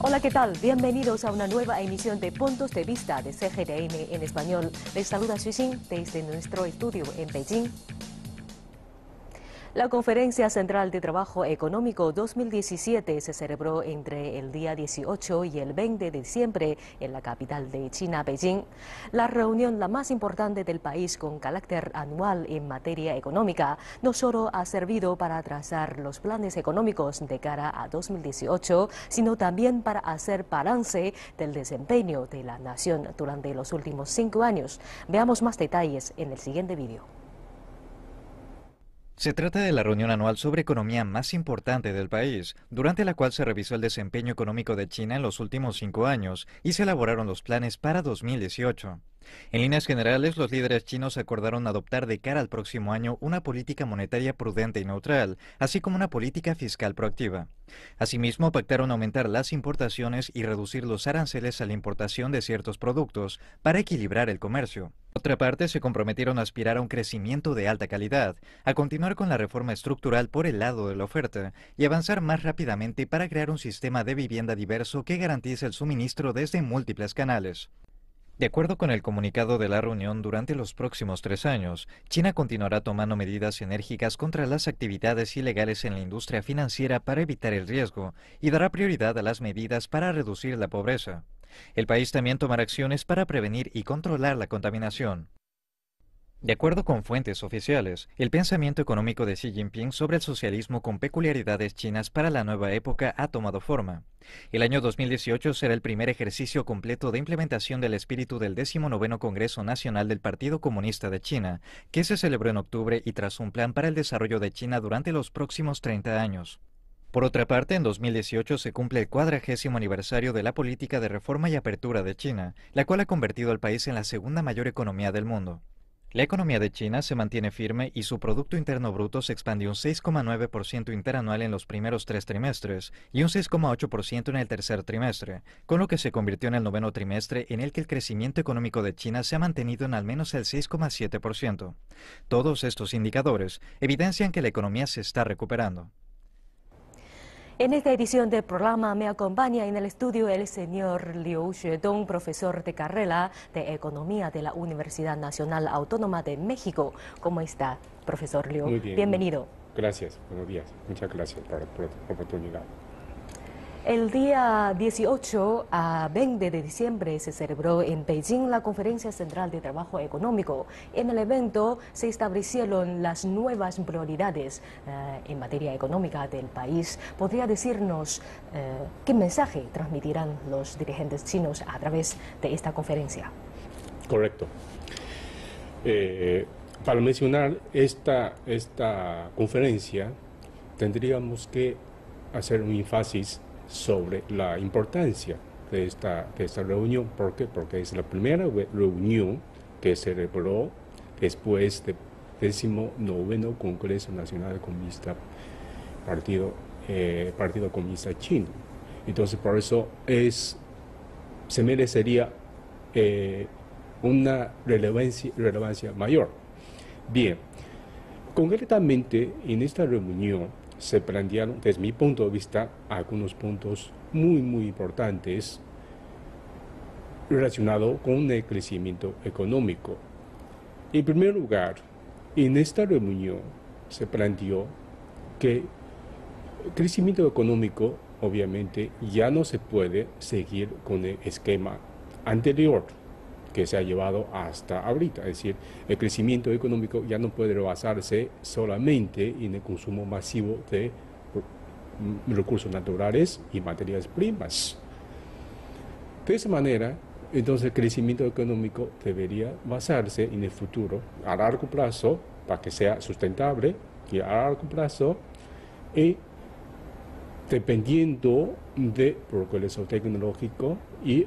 Hola, ¿qué tal? Bienvenidos a una nueva emisión de Puntos de Vista de CGTN en español. Les saluda Xu Xin desde nuestro estudio en Beijing. La Conferencia Central de Trabajo Económico 2017 se celebró entre el día 18 y el 20 de diciembre en la capital de China, Beijing. La reunión, la más importante del país con carácter anual en materia económica, no solo ha servido para trazar los planes económicos de cara a 2018, sino también para hacer balance del desempeño de la nación durante los últimos 5 años. Veamos más detalles en el siguiente vídeo. Se trata de la reunión anual sobre economía más importante del país, durante la cual se revisó el desempeño económico de China en los últimos 5 años y se elaboraron los planes para 2018. En líneas generales, los líderes chinos acordaron adoptar de cara al próximo año una política monetaria prudente y neutral, así como una política fiscal proactiva. Asimismo, pactaron aumentar las importaciones y reducir los aranceles a la importación de ciertos productos para equilibrar el comercio. Por otra parte, se comprometieron a aspirar a un crecimiento de alta calidad, a continuar con la reforma estructural por el lado de la oferta y avanzar más rápidamente para crear un sistema de vivienda diverso que garantice el suministro desde múltiples canales. De acuerdo con el comunicado de la reunión, durante los próximos 3 años, China continuará tomando medidas enérgicas contra las actividades ilegales en la industria financiera para evitar el riesgo y dará prioridad a las medidas para reducir la pobreza. El país también tomará acciones para prevenir y controlar la contaminación. De acuerdo con fuentes oficiales, el pensamiento económico de Xi Jinping sobre el socialismo con peculiaridades chinas para la nueva época ha tomado forma. El año 2018 será el primer ejercicio completo de implementación del espíritu del 19º Congreso Nacional del Partido Comunista de China, que se celebró en octubre y tras un plan para el desarrollo de China durante los próximos 30 años. Por otra parte, en 2018 se cumple el 40º aniversario de la política de reforma y apertura de China, la cual ha convertido al país en la segunda mayor economía del mundo. La economía de China se mantiene firme y su Producto Interno Bruto se expandió un 6,9% interanual en los primeros 3 trimestres y un 6,8% en el tercer trimestre, con lo que se convirtió en el noveno trimestre en el que el crecimiento económico de China se ha mantenido en al menos el 6,7%. Todos estos indicadores evidencian que la economía se está recuperando. En esta edición del programa me acompaña en el estudio el señor Liu Xuedong, profesor de carrera de Economía de la Universidad Nacional Autónoma de México. ¿Cómo está, profesor Liu? Muy bien. Bienvenido. Gracias, buenos días. Muchas gracias por la oportunidad. El día 18 a 20 de diciembre se celebró en Beijing la Conferencia Central de Trabajo Económico. En el evento se establecieron las nuevas prioridades en materia económica del país. ¿Podría decirnos qué mensaje transmitirán los dirigentes chinos a través de esta conferencia? Correcto. Para mencionar esta conferencia, tendríamos que hacer un énfasis sobre la importancia de esta reunión. ¿Por qué? Porque es la primera reunión que se celebró después del 19º Congreso Nacional Comunista, Partido Comunista Chino. Entonces, por eso se merecería una relevancia mayor. Bien, concretamente en esta reunión se plantearon, desde mi punto de vista, algunos puntos muy importantes relacionados con el crecimiento económico. En primer lugar, en esta reunión se planteó que el crecimiento económico, obviamente, ya no se puede seguir con el esquema anterior que se ha llevado hasta ahorita. Es decir, el crecimiento económico ya no puede basarse solamente en el consumo masivo de recursos naturales y materias primas. De esa manera, entonces el crecimiento económico debería basarse en el futuro, a largo plazo, para que sea sustentable y a largo plazo, y dependiendo de progreso tecnológico y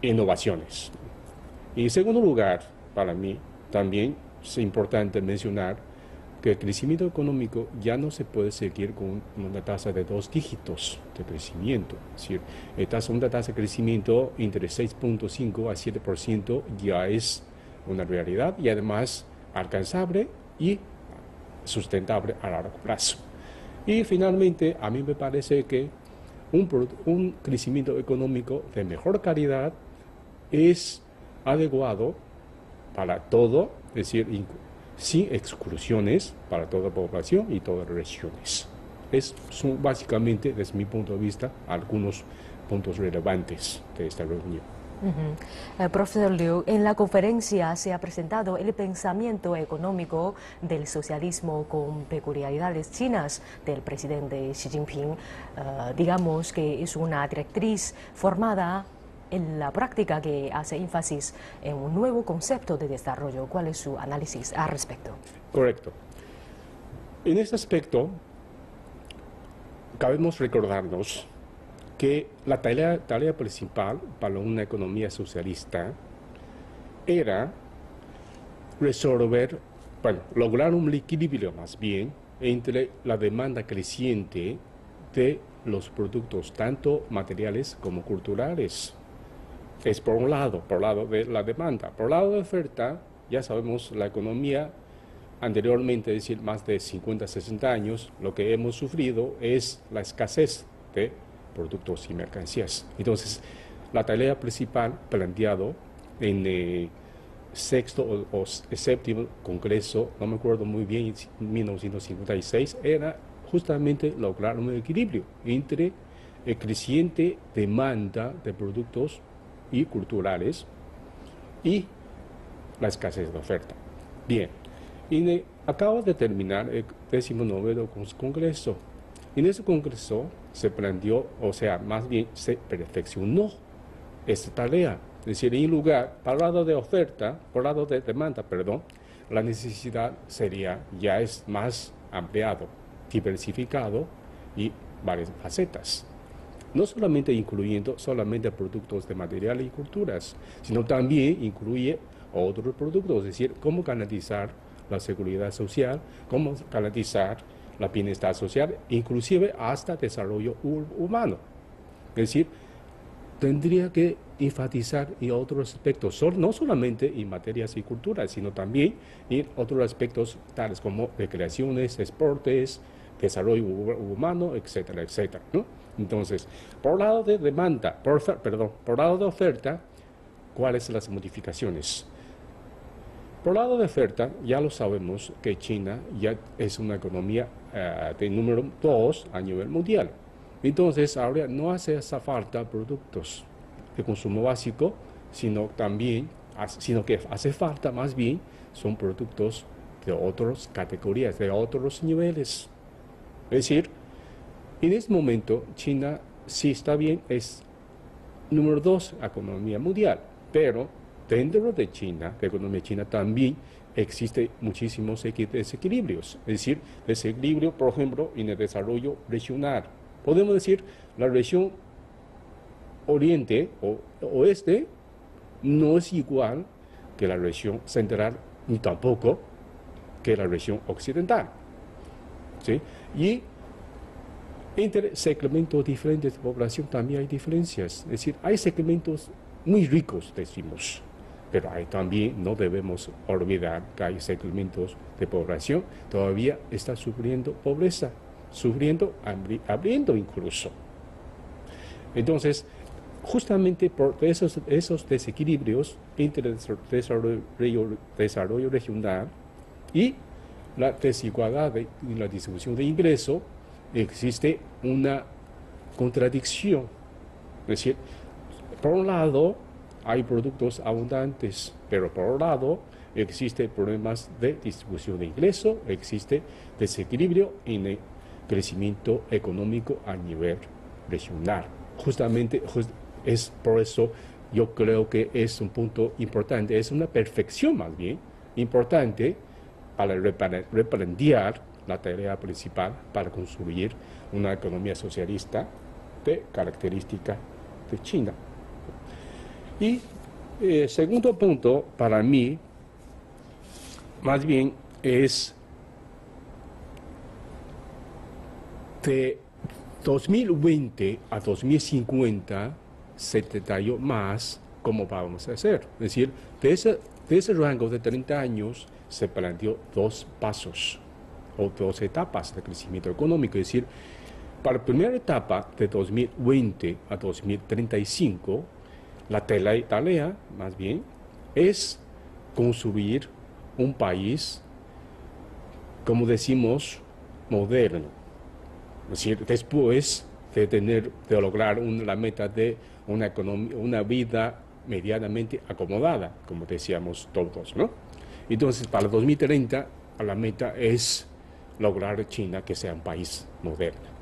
innovaciones. En segundo lugar, para mí también es importante mencionar que el crecimiento económico ya no se puede seguir con una tasa de 2 dígitos de crecimiento. Es decir, una tasa de crecimiento entre 6.5 a 7% ya es una realidad y además alcanzable y sustentable a largo plazo. Y finalmente, a mí me parece que un crecimiento económico de mejor calidad es adecuado para todo, es decir, sin exclusiones para toda población y todas las regiones. Son básicamente, desde mi punto de vista, algunos puntos relevantes de esta reunión. Profesor Liu, en la conferencia se ha presentado el pensamiento económico del socialismo con peculiaridades chinas del presidente Xi Jinping. Digamos que es una directriz formada en la práctica que hace énfasis en un nuevo concepto de desarrollo. ¿Cuál es su análisis al respecto? Correcto. En este aspecto, cabemos recordarnos que la tarea principal para una economía socialista era lograr un equilibrio más bien entre la demanda creciente de los productos, tanto materiales como culturales. Es por un lado de la demanda. Por lado de oferta, ya sabemos, la economía anteriormente, es decir, más de 50, 60 años, lo que hemos sufrido es la escasez de productos y mercancías. Entonces, la tarea principal planteado en el sexto o séptimo congreso, no me acuerdo muy bien, en 1956, era justamente lograr un equilibrio entre el creciente demanda de productos y culturales y la escasez de oferta. Bien, acabo de terminar el 19º congreso. En ese congreso se planteó, o sea, más bien se perfeccionó esta tarea. Es decir, en lugar, por lado de oferta, por lado de demanda, perdón, la necesidad ya es más ampliado, diversificado y varias facetas. No solamente incluyendo productos de materiales y culturas, sino también incluye otros productos, es decir, cómo garantizar la seguridad social, cómo garantizar la bienestar social, inclusive hasta desarrollo humano. Es decir, tendría que enfatizar en otros aspectos, no solamente en materias y culturas, sino también en otros aspectos tales como recreaciones, deportes, desarrollo humano, etcétera, etcétera, ¿no? Entonces, por lado de demanda, por lado de oferta, ¿cuáles son las modificaciones? Por lado de oferta, ya lo sabemos que China ya es una economía de número 2 a nivel mundial. Entonces, ahora no hace falta productos de consumo básico, sino que hace falta más bien son productos de otras categorías, de otros niveles. Es decir, en este momento China sí está bien, es número 2 economía mundial, pero dentro de China, de economía china, también existen muchísimos desequilibrios. Es decir, desequilibrio, por ejemplo, en el desarrollo regional. Podemos decir, la región oriente o oeste no es igual que la región central, ni tampoco que la región occidental. ¿Sí? Y entre segmentos diferentes de población también hay diferencias. Es decir, hay segmentos muy ricos, decimos, pero también no debemos olvidar que hay segmentos de población que todavía está sufriendo pobreza, sufriendo hambriento incluso. Entonces, justamente por esos desequilibrios entre el desarrollo regional y la desigualdad en la distribución de ingresos, existe una contradicción. Es decir, por un lado hay productos abundantes, pero por otro lado existen problemas de distribución de ingresos, existe desequilibrio en el crecimiento económico a nivel regional. Justamente es por eso yo creo que es un punto importante, es una perfección más bien importante para replantear la tarea principal para construir una economía socialista de característica de China. Y segundo punto, para mí, más bien es de 2020 a 2050 se detalló más cómo vamos a hacer. Es decir, de ese rango de 30 años se planteó 2 pasos o 2 etapas de crecimiento económico. Es decir, Para la primera etapa de 2020 a 2035, la tarea, más bien, es construir un país, como decimos, moderno. Es decir, después de lograr la meta de una vida medianamente acomodada, como decíamos todos, ¿no? Entonces, para 2030, la meta es lograr China que sea un país moderno.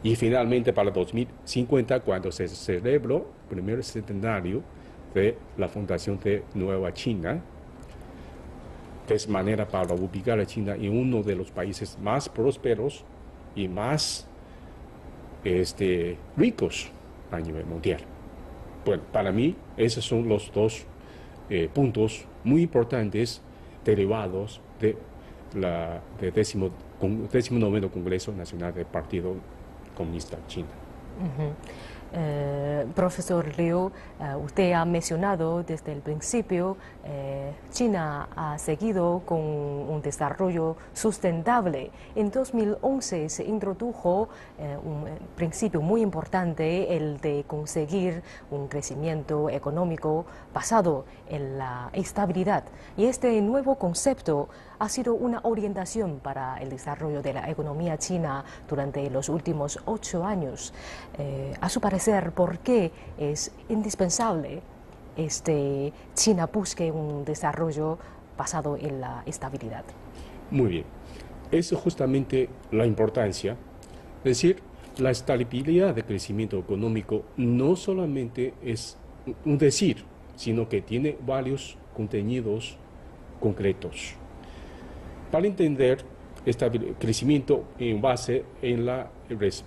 Y finalmente, para 2050, cuando se celebró el primer centenario de la fundación de Nueva China, de esa manera para ubicar a China en uno de los países más prósperos y más ricos a nivel mundial. Bueno, para mí, esos son los dos puntos muy importantes derivados de del 19º Congreso Nacional del Partido Comunista China. Profesor Liu, usted ha mencionado desde el principio, China ha seguido con un desarrollo sustentable. En 2011 se introdujo un principio muy importante, el de conseguir un crecimiento económico basado en la estabilidad. Y este nuevo concepto ha sido una orientación para el desarrollo de la economía china durante los últimos 8 años. A su parecer, ¿por qué es indispensable China busque un desarrollo basado en la estabilidad? Muy bien. Eso es justamente la importancia. Es decir, la estabilidad de crecimiento económico no solamente es un decir, sino que tiene varios contenidos concretos. Para entender este crecimiento en base en la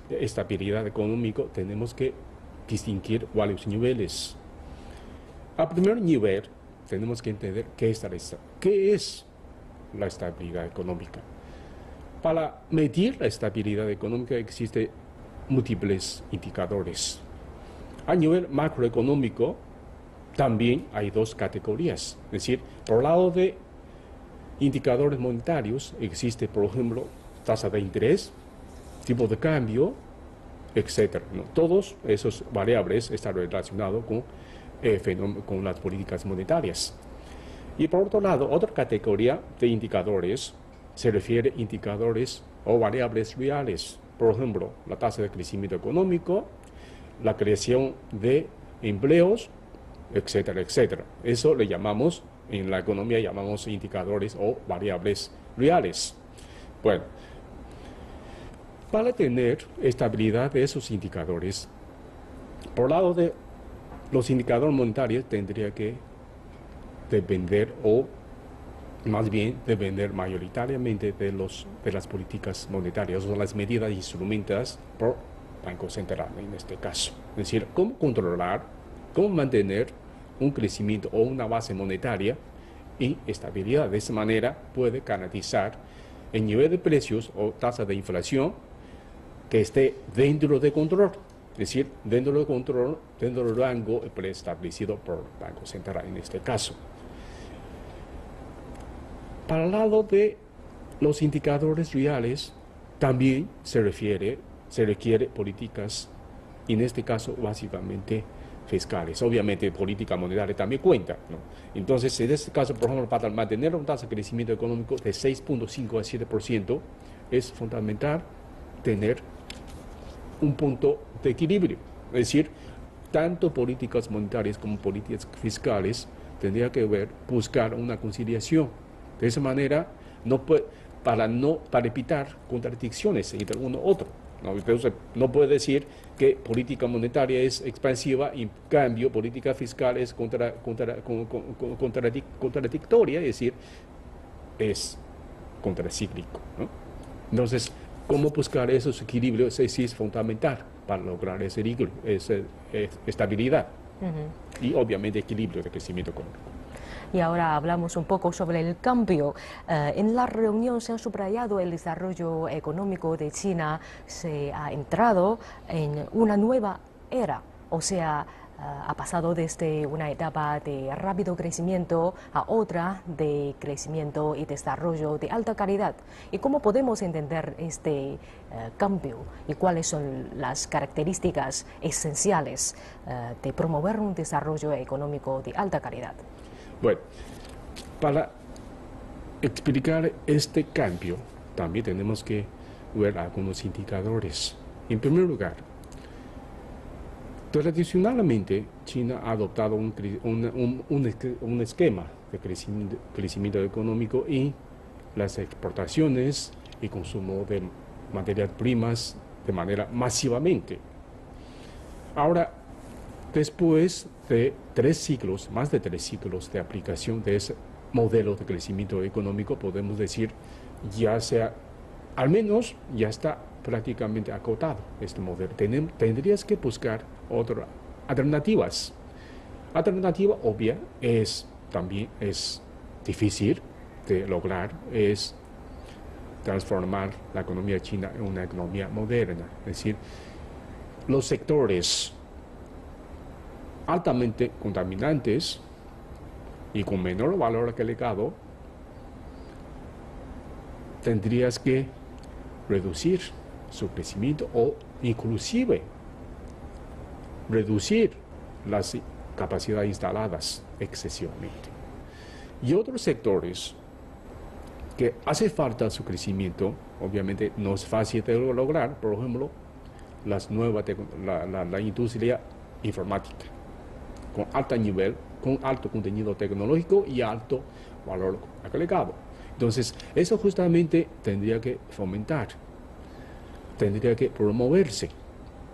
estabilidad económica, tenemos que distinguir varios niveles. Al primer nivel, tenemos que entender qué es la estabilidad económica. Para medir la estabilidad económica existen múltiples indicadores. A nivel macroeconómico, también hay dos categorías. Es decir, por el lado de indicadores monetarios, existe, por ejemplo, tasa de interés, tipo de cambio, etc. ¿no? Todos esos variables están relacionados con las políticas monetarias. Y por otro lado, otra categoría de indicadores se refiere a indicadores o variables reales. Por ejemplo, la tasa de crecimiento económico, la creación de empleos, etcétera, etcétera. Eso le llamamos, en la economía llamamos indicadores o variables reales. Bueno, para tener estabilidad de esos indicadores, por lado de los indicadores monetarios tendría que depender, o más bien depender mayoritariamente de las políticas monetarias o las medidas instrumentadas por Banco Central en este caso. Es decir, cómo controlar, cómo mantener un crecimiento o una base monetaria y estabilidad. De esa manera puede garantizar el nivel de precios o tasa de inflación que esté dentro de control, es decir, dentro de control, dentro del rango preestablecido por el Banco Central en este caso. Para el lado de los indicadores reales, también se requiere políticas, en este caso básicamente fiscales. Obviamente política monetaria también cuenta, ¿no? Entonces, en este caso, por ejemplo, para mantener una tasa de crecimiento económico de 6.5 a 7%, es fundamental tener un punto de equilibrio. Es decir, tanto políticas monetarias como políticas fiscales tendría que buscar una conciliación. De esa manera, para evitar contradicciones entre uno y otro. ¿No? Entonces, no puede decir que política monetaria es expansiva y en cambio política fiscal es contradictoria, es decir, es contracíclico, ¿no? Entonces, cómo buscar esos equilibrios sí es fundamental para lograr ese equilibrio, esa estabilidad y obviamente equilibrio de crecimiento económico. Y ahora hablamos un poco sobre el cambio. En la reunión se ha subrayado el desarrollo económico de China, se ha entrado en una nueva era, o sea, ha pasado desde una etapa de rápido crecimiento a otra de crecimiento y desarrollo de alta calidad. ¿Y cómo podemos entender este cambio y cuáles son las características esenciales de promover un desarrollo económico de alta calidad? Bueno, para explicar este cambio, también tenemos que ver algunos indicadores. En primer lugar, tradicionalmente China ha adoptado un esquema de crecimiento económico y las exportaciones y consumo de materias primas de manera masivamente. Ahora, después de más de 3 ciclos de aplicación de ese modelo de crecimiento económico, podemos decir, al menos ya está prácticamente acotado este modelo. Tendrías que buscar otras alternativas. Alternativa obvia también es difícil de lograr, es transformar la economía china en una economía moderna. Es decir, los sectores altamente contaminantes y con menor valor agregado, tendrías que reducir su crecimiento o inclusive reducir las capacidades instaladas excesivamente. Y otros sectores que hace falta su crecimiento, obviamente no es fácil de lograr, por ejemplo, la industria informática, con alto nivel, con alto contenido tecnológico y alto valor agregado. Entonces, eso justamente tendría que fomentar, tendría que promoverse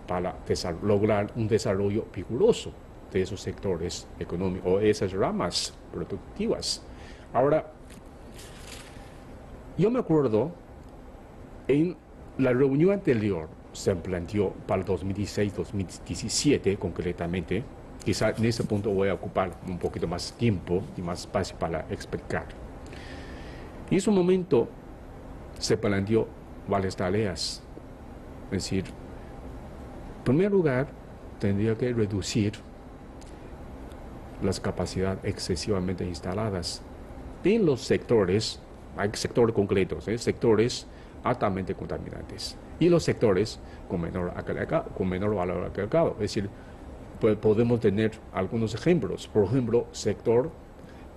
para lograr un desarrollo vigoroso de esos sectores económicos o esas ramas productivas. Ahora, yo me acuerdo en la reunión anterior se planteó para 2016-2017 concretamente. Quizá en ese punto voy a ocupar un poquito más tiempo y más espacio para explicar. En ese momento se planteó varias tareas. Es decir, en primer lugar, tendría que reducir las capacidades excesivamente instaladas en los sectores, hay sectores concretos, sectores altamente contaminantes, y los sectores con menor valor agregado. Es decir, pues podemos tener algunos ejemplos. Por ejemplo, sector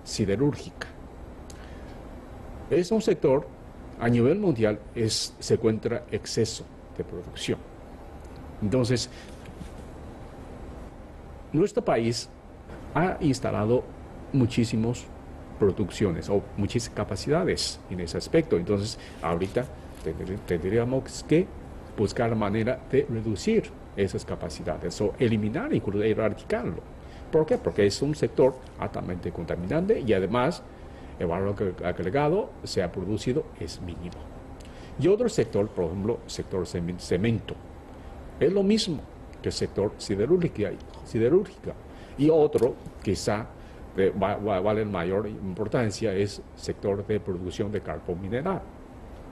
siderúrgica. Es un sector, a nivel mundial, se encuentra exceso de producción. Entonces, nuestro país ha instalado muchísimas producciones o muchas capacidades en ese aspecto. Entonces, ahorita tendríamos que buscar la manera de reducir esas capacidades o eliminar, incluso erradicarlo. ¿Por qué? Porque es un sector altamente contaminante y además el valor agregado se ha producido es mínimo. Y otro sector, por ejemplo, sector cemento, es lo mismo que el sector siderúrgica. Y otro, quizá vale mayor importancia, es sector de producción de carbón mineral.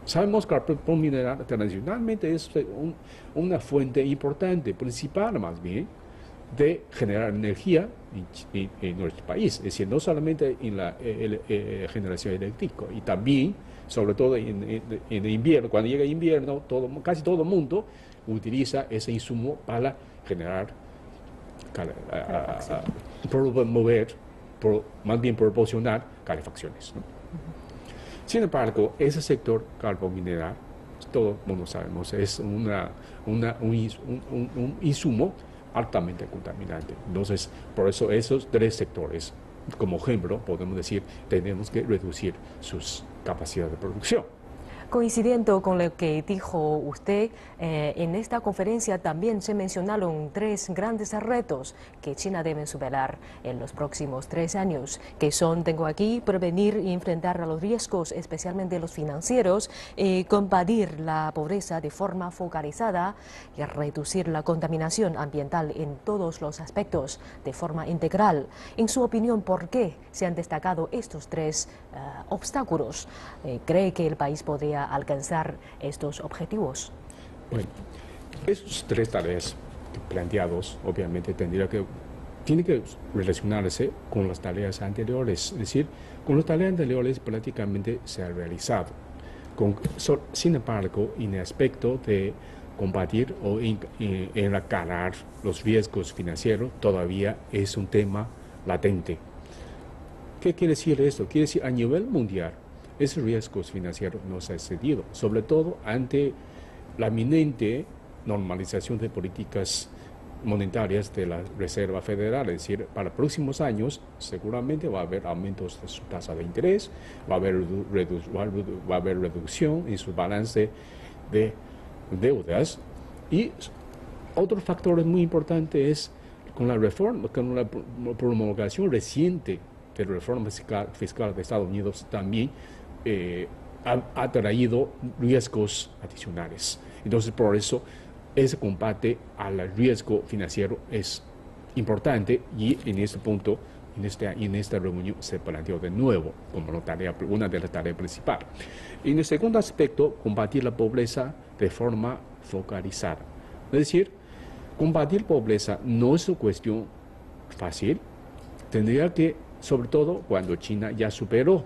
Sabemos que el carbón mineral tradicionalmente es una fuente importante, principal más bien, de generar energía en nuestro país. Es decir, no solamente en la generación eléctrica, y también, sobre todo en invierno, cuando llega invierno, casi todo el mundo utiliza ese insumo para generar, más bien proporcionar calefacciones, ¿no? Sin embargo, ese sector carbón mineral, todo el mundo sabemos, es un insumo altamente contaminante. Entonces, por eso esos 3 sectores, como ejemplo, podemos decir, tenemos que reducir sus capacidades de producción. Coincidiendo con lo que dijo usted, en esta conferencia también se mencionaron 3 grandes retos que China debe superar en los próximos 3 años, que son, tengo aquí, prevenir y enfrentar a los riesgos, especialmente los financieros, combatir la pobreza de forma focalizada y reducir la contaminación ambiental en todos los aspectos de forma integral. En su opinión, ¿por qué se han destacado estos 3 obstáculos? ¿Cree que el país podría alcanzar estos objetivos? Bueno, esos 3 tareas planteados obviamente tendría que tiene que relacionarse con las tareas anteriores, es decir, con las tareas anteriores prácticamente se ha realizado. Sin embargo, en el aspecto de combatir o encarar los riesgos financieros, todavía es un tema latente. ¿Qué quiere decir esto? Quiere decir, a nivel mundial, esos riesgos financieros no se han excedido, sobre todo ante la inminente normalización de políticas monetarias de la Reserva Federal, es decir, para los próximos años seguramente va a haber aumentos de su tasa de interés, va a haber reducción en su balance de deudas, y otro factor muy importante es con la promulgación reciente de la reforma fiscal de Estados Unidos también ha traído riesgos adicionales. Entonces, por eso ese combate al riesgo financiero es importante, y en este punto, en esta reunión se planteó de nuevo como una de las tareas principales. En el segundo aspecto, combatir la pobreza de forma focalizada. Es decir, combatir pobreza no es una cuestión fácil. Tendría que, sobre todo cuando China ya superó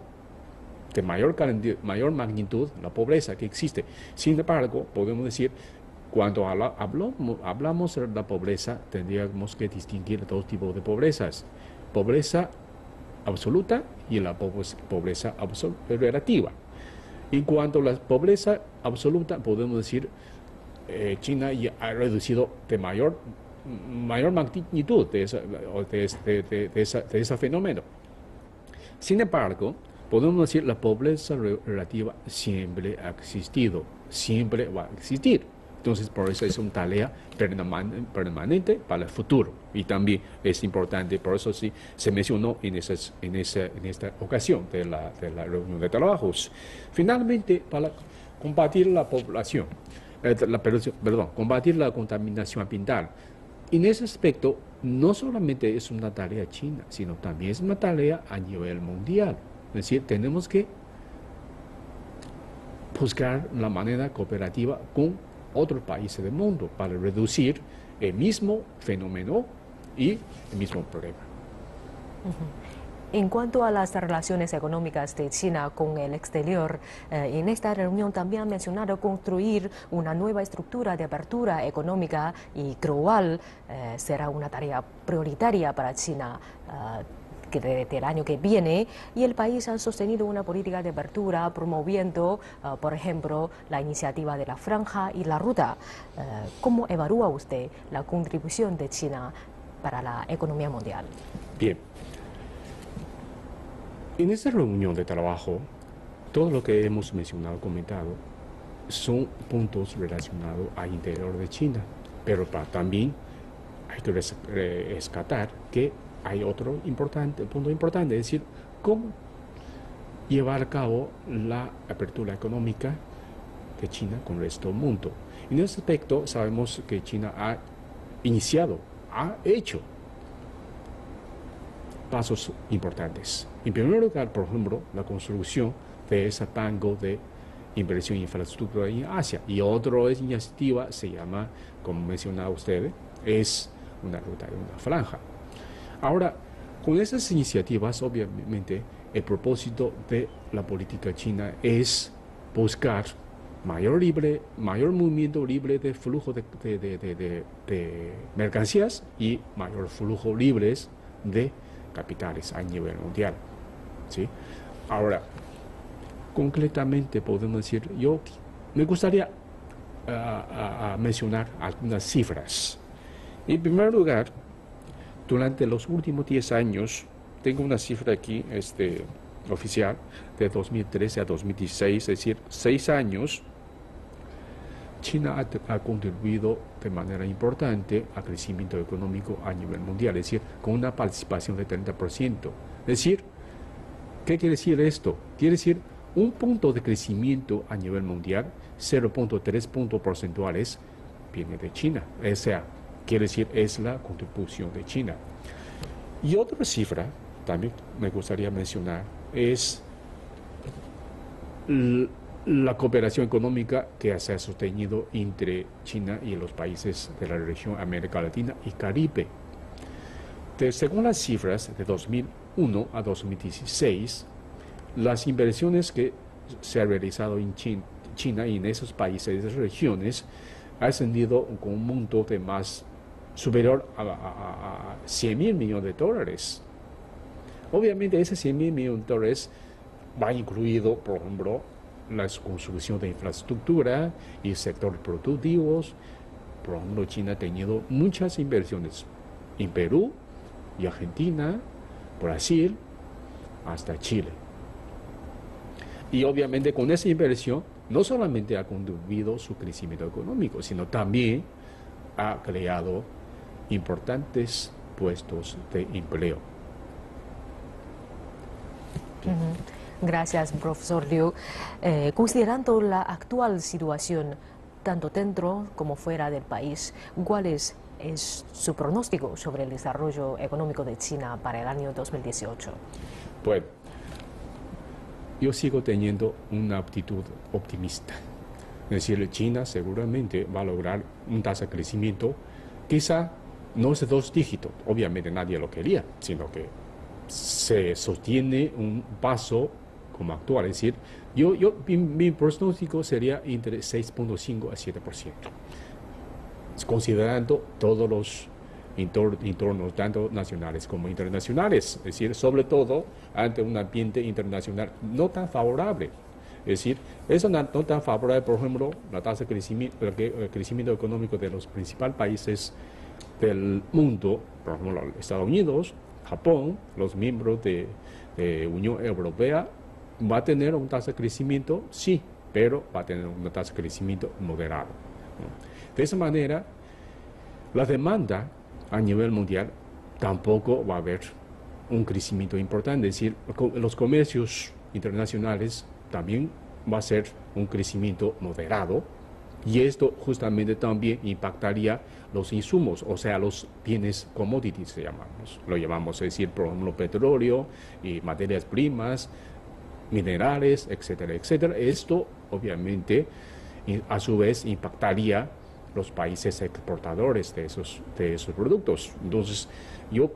de mayor magnitud la pobreza que existe. Sin embargo, podemos decir, cuando hablamos de la pobreza, tendríamos que distinguir dos tipos de pobrezas: pobreza absoluta y la pobreza relativa. En cuanto a la pobreza absoluta, podemos decir, China ya ha reducido de mayor magnitud de ese fenómeno. Sin embargo, podemos decir, la pobreza relativa siempre ha existido, siempre va a existir. Entonces, por eso es una tarea permanente para el futuro, y también es importante, por eso sí se mencionó en esta ocasión de la reunión de trabajos. Finalmente, para combatir la población, combatir la contaminación ambiental. En ese aspecto, no solamente es una tarea china, sino también es una tarea a nivel mundial. Es decir, tenemos que buscar la manera cooperativa con otros países del mundo para reducir el mismo fenómeno y el mismo problema. En cuanto a las relaciones económicas de China con el exterior, en esta reunión también han mencionado construir una nueva estructura de apertura económica y global. Será una tarea prioritaria para China que desde el año que viene, y el país ha sostenido una política de apertura promoviendo, por ejemplo, la iniciativa de la Franja y la Ruta. ¿Cómo evalúa usted la contribución de China para la economía mundial? Bien. En esta reunión de trabajo, todo lo que hemos mencionado, comentado, son puntos relacionados al interior de China, pero también hay que rescatar que hay otro punto importante, es decir, cómo llevar a cabo la apertura económica de China con el resto del mundo. En ese aspecto, sabemos que China ha hecho pasos importantes. En primer lugar, por ejemplo, la construcción de ese banco de inversión en infraestructura en Asia. Y otra iniciativa se llama, como mencionaba usted, es una ruta de una franja. Ahora, con esas iniciativas, obviamente, el propósito de la política china es buscar mayor movimiento libre de flujo de mercancías y mayor flujo libres de capitales a nivel mundial. ¿Sí? Ahora, concretamente podemos decir, yo me gustaría mencionar algunas cifras. En primer lugar, durante los últimos 10 años, tengo una cifra aquí oficial, de 2013 a 2016, es decir, 6 años, China ha contribuido de manera importante al crecimiento económico a nivel mundial, es decir, con una participación de 30%. Es decir, ¿qué quiere decir esto? Quiere decir un punto de crecimiento a nivel mundial, 0.3 puntos porcentuales, viene de China. O sea, quiere decir, es la contribución de China. Y otra cifra, también me gustaría mencionar, es la cooperación económica que se ha sostenido entre China y los países de la región América Latina y Caribe. Según las cifras de 2001 a 2016, las inversiones que se han realizado en China y en esos países, esas regiones, ha ascendido con un monto de más superior a 100.000 millones de dólares. Obviamente, ese 100.000 millones de dólares va incluido, por ejemplo, la construcción de infraestructura y sectores productivos. Por ejemplo, China ha tenido muchas inversiones en Perú y Argentina, Brasil, hasta Chile. Y obviamente con esa inversión no solamente ha contribuido su crecimiento económico, sino también ha creado importantes puestos de empleo. Gracias, profesor Liu. Considerando la actual situación, tanto dentro como fuera del país, ¿cuál es su pronóstico sobre el desarrollo económico de China para el año 2018? Bueno, yo sigo teniendo una actitud optimista. Es decir, China seguramente va a lograr un tasa de crecimiento, quizá no es de 2 dígitos, obviamente nadie lo quería, sino que se sostiene un paso como actual. Es decir, mi pronóstico sería entre 6.5 a 7%, considerando todos los entornos, tanto nacionales como internacionales. Es decir, sobre todo ante un ambiente internacional no tan favorable. Es decir, eso no tan favorable, por ejemplo, la tasa de crecimiento, el crecimiento económico de los principales países del mundo, por ejemplo, los Estados Unidos, Japón, los miembros de Unión Europea, va a tener una tasa de crecimiento, sí, pero va a tener una tasa de crecimiento moderado. De esa manera, la demanda a nivel mundial tampoco va a haber un crecimiento importante. Es decir, los comercios internacionales también va a ser un crecimiento moderado, y esto justamente también impactaría los insumos, o sea, los bienes commodities, lo llamamos, es decir, por ejemplo, petróleo y materias primas, minerales, etcétera, etcétera. Esto obviamente a su vez impactaría los países exportadores de esos productos. Entonces, yo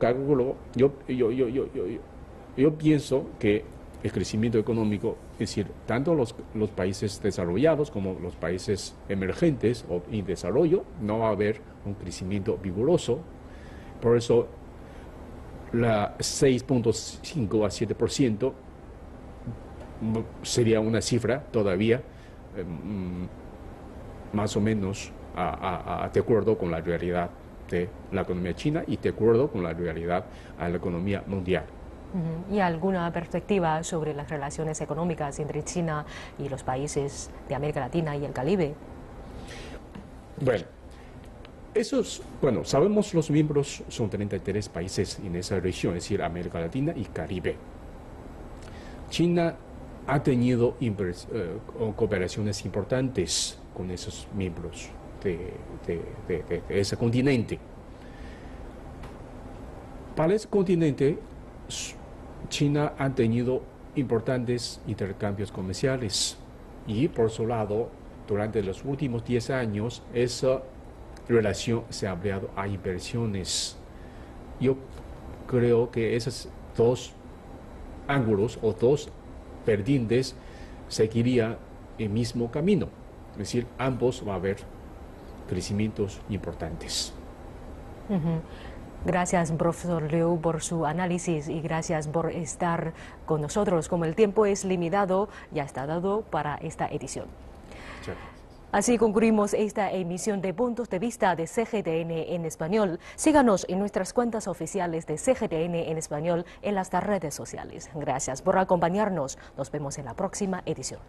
pienso que el crecimiento económico, es decir, tanto los países desarrollados como los países emergentes o en desarrollo, no va a haber un crecimiento vigoroso. Por eso, la 6.5 a 7% sería una cifra todavía más o menos de acuerdo con la realidad de la economía china y de acuerdo con la realidad de la economía mundial. ¿Y alguna perspectiva sobre las relaciones económicas entre China y los países de América Latina y el Caribe? Bueno, sabemos los miembros son 33 países en esa región, es decir, América Latina y Caribe. China ha tenido cooperaciones importantes con esos miembros de ese continente. Para ese continente, China ha tenido importantes intercambios comerciales y, por su lado, durante los últimos 10 años, esa relación se ha ampliado a inversiones. Yo creo que esos dos ángulos o dos vertientes seguirían el mismo camino. Es decir, ambos va a haber crecimientos importantes. Gracias, profesor Liu, por su análisis y gracias por estar con nosotros. Como el tiempo es limitado, ya está dado para esta edición. Así concluimos esta emisión de Puntos de Vista de CGTN en Español. Síganos en nuestras cuentas oficiales de CGTN en Español en las redes sociales. Gracias por acompañarnos. Nos vemos en la próxima edición.